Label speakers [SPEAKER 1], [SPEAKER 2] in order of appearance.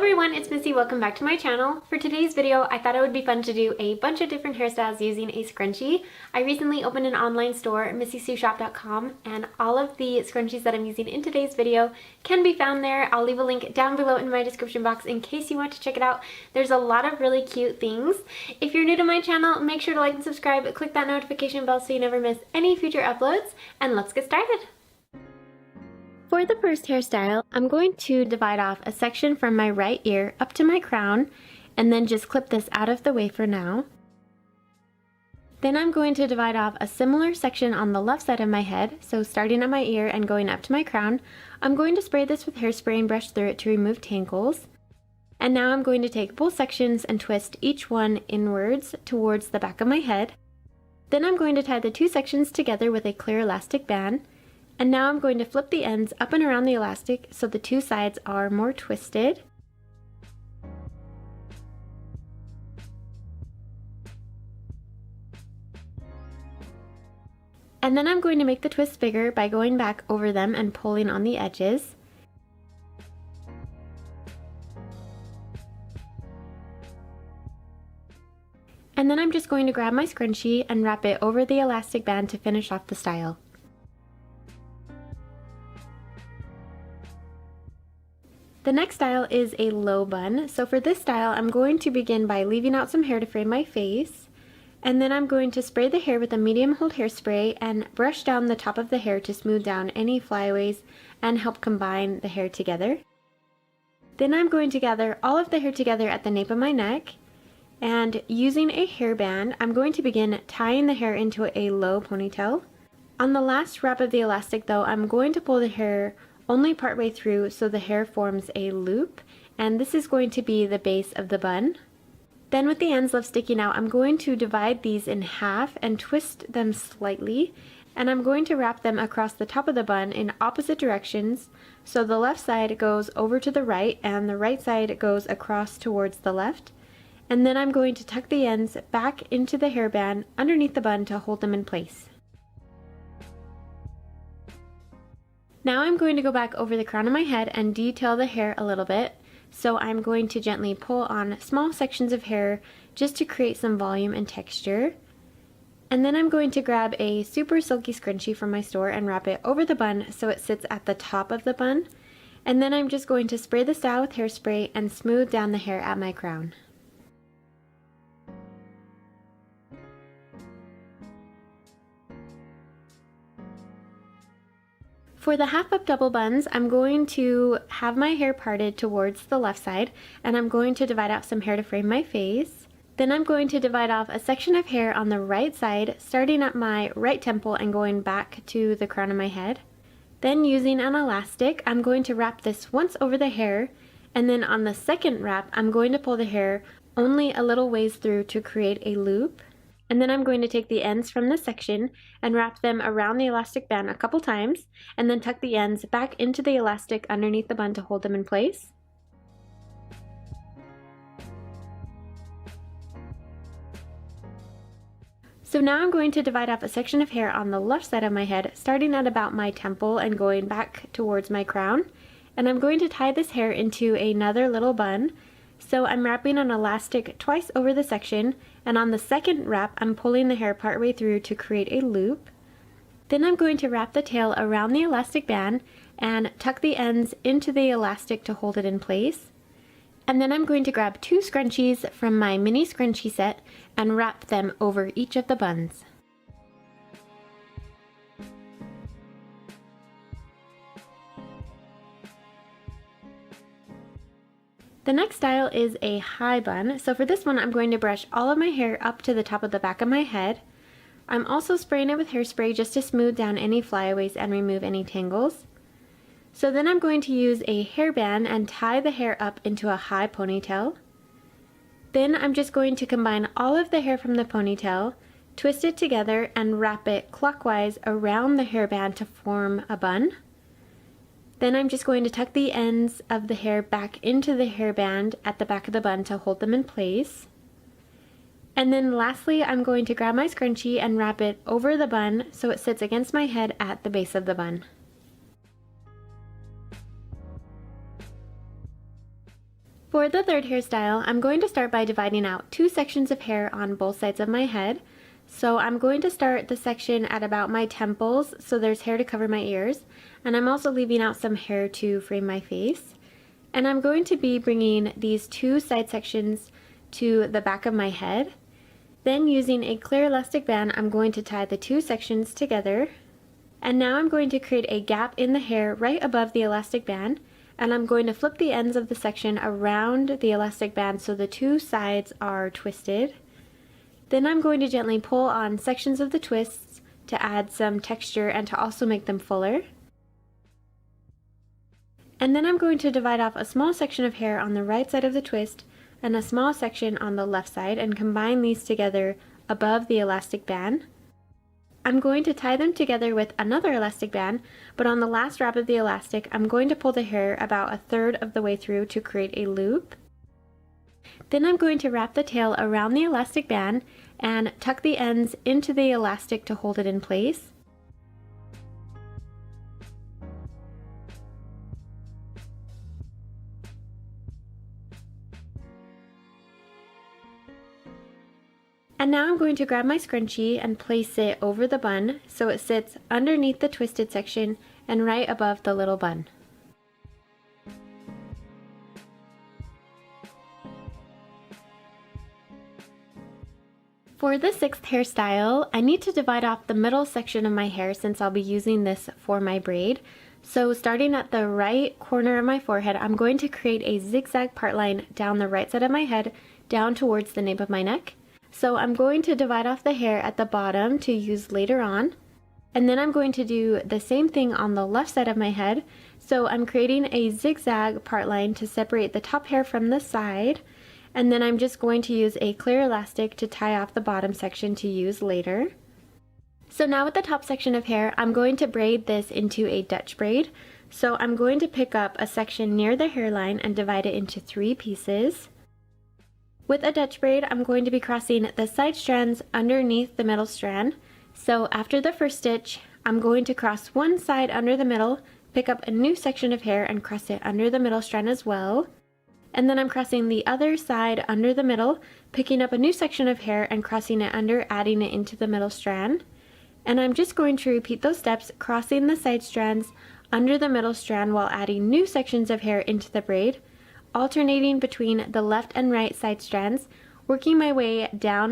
[SPEAKER 1] everyone, it's Missy. Welcome back to my channel. For today's video, I thought it would be fun to do a bunch of different hairstyles using a scrunchie. I recently opened an online store, MissySueShop.com, and all of the scrunchies that I'm using in today's video can be found there. I'll leave a link down below in my description box in case you want to check it out. There's a lot of really cute things. If you're new to my channel, make sure to like and subscribe, click that notification bell so you never miss any future uploads, and let's get started. For the first hairstyle, I'm going to divide off a section from my right ear up to my crown and then just clip this out of the way for now. Then I'm going to divide off a similar section on the left side of my head, so starting at my ear and going up to my crown. I'm going to spray this with hairspray and brush through it to remove tangles. And now I'm going to take both sections and twist each one inwards towards the back of my head. Then I'm going to tie the two sections together with a clear elastic band. And now I'm going to flip the ends up and around the elastic so the two sides are more twisted. And then I'm going to make the twists bigger by going back over them and pulling on the edges. And then I'm just going to grab my scrunchie and wrap it over the elastic band to finish off the style. The next style is a low bun. So for this style, I'm going to begin by leaving out some hair to frame my face. And then I'm going to spray the hair with a medium hold hairspray and brush down the top of the hair to smooth down any flyaways and help combine the hair together. Then I'm going to gather all of the hair together at the nape of my neck. And using a hairband, I'm going to begin tying the hair into a low ponytail. On the last wrap of the elastic though, I'm going to pull the hair only partway through so the hair forms a loop, and this is going to be the base of the bun. Then with the ends left sticking out, I'm going to divide these in half and twist them slightly, and I'm going to wrap them across the top of the bun in opposite directions, so the left side goes over to the right and the right side goes across towards the left. And then I'm going to tuck the ends back into the hairband underneath the bun to hold them in place. Now I'm going to go back over the crown of my head and detail the hair a little bit. So I'm going to gently pull on small sections of hair just to create some volume and texture. And then I'm going to grab a super silky scrunchie from my store and wrap it over the bun so it sits at the top of the bun. And then I'm just going to spray the style with hairspray and smooth down the hair at my crown. For the half up double buns, I'm going to have my hair parted towards the left side, and I'm going to divide out some hair to frame my face. Then I'm going to divide off a section of hair on the right side, starting at my right temple and going back to the crown of my head. Then using an elastic, I'm going to wrap this once over the hair, and then on the second wrap, I'm going to pull the hair only a little ways through to create a loop. And then I'm going to take the ends from this section and wrap them around the elastic band a couple times, and then tuck the ends back into the elastic underneath the bun to hold them in place. So now I'm going to divide off a section of hair on the left side of my head, starting at about my temple and going back towards my crown. And I'm going to tie this hair into another little bun. So I'm wrapping an elastic twice over the section, and on the second wrap I'm pulling the hair partway through to create a loop. Then I'm going to wrap the tail around the elastic band and tuck the ends into the elastic to hold it in place. And then I'm going to grab two scrunchies from my mini scrunchie set and wrap them over each of the buns. The next style is a high bun. So for this one, I'm going to brush all of my hair up to the top of the back of my head. I'm also spraying it with hairspray just to smooth down any flyaways and remove any tangles. So then I'm going to use a hairband and tie the hair up into a high ponytail. Then I'm just going to combine all of the hair from the ponytail, twist it together, and wrap it clockwise around the hairband to form a bun. Then I'm just going to tuck the ends of the hair back into the hairband at the back of the bun to hold them in place. And then lastly, I'm going to grab my scrunchie and wrap it over the bun so it sits against my head at the base of the bun. For the third hairstyle, I'm going to start by dividing out 2 sections of hair on both sides of my head. So I'm going to start the section at about my temples, so there's hair to cover my ears, and I'm also leaving out some hair to frame my face. And I'm going to be bringing these 2 side sections to the back of my head. Then using a clear elastic band, I'm going to tie the 2 sections together. And now I'm going to create a gap in the hair right above the elastic band, and I'm going to flip the ends of the section around the elastic band so the 2 sides are twisted. Then I'm going to gently pull on sections of the twists to add some texture and to also make them fuller. And then I'm going to divide off a small section of hair on the right side of the twist and a small section on the left side and combine these together above the elastic band. I'm going to tie them together with another elastic band, but on the last wrap of the elastic, I'm going to pull the hair about 1/3 of the way through to create a loop. Then I'm going to wrap the tail around the elastic band and tuck the ends into the elastic to hold it in place. And now I'm going to grab my scrunchie and place it over the bun so it sits underneath the twisted section and right above the little bun. For the 6th hairstyle, I need to divide off the middle section of my hair since I'll be using this for my braid. So starting at the right corner of my forehead, I'm going to create a zigzag part line down the right side of my head, down towards the nape of my neck. So I'm going to divide off the hair at the bottom to use later on. And then I'm going to do the same thing on the left side of my head. So I'm creating a zigzag part line to separate the top hair from the side. And then I'm just going to use a clear elastic to tie off the bottom section to use later. So now with the top section of hair, I'm going to braid this into a Dutch braid. So I'm going to pick up a section near the hairline and divide it into 3 pieces. With a Dutch braid, I'm going to be crossing the side strands underneath the middle strand. So after the first stitch, I'm going to cross one side under the middle, pick up a new section of hair and cross it under the middle strand as well. And then I'm crossing the other side under the middle, picking up a new section of hair and crossing it under, adding it into the middle strand. And I'm just going to repeat those steps, crossing the side strands under the middle strand while adding new sections of hair into the braid, alternating between the left and right side strands, working my way down